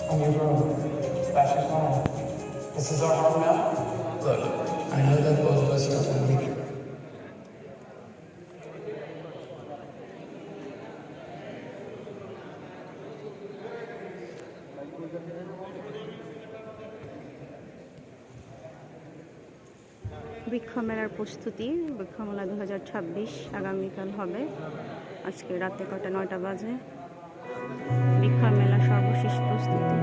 on your road, back at home. This is our home now? Look, I know that both of us don't want to be. বৃক্ষ মেলার প্রস্তুতি বৃক্ষ মেলা 2026 আগামীকাল হবে। আজকে রাতে কটা 9টা বাজে। বৃক্ষ মেলা সর্বশেষ প্রস্তুতি।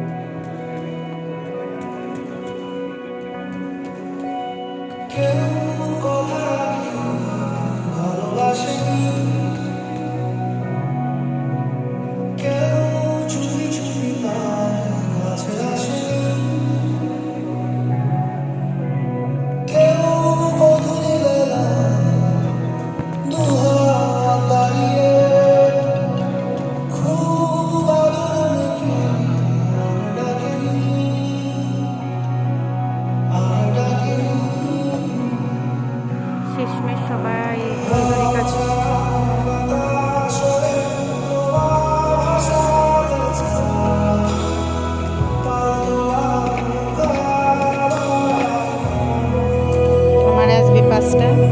শেষমেশ সবাই ঘরের কাছে আমার আসবে 5টা।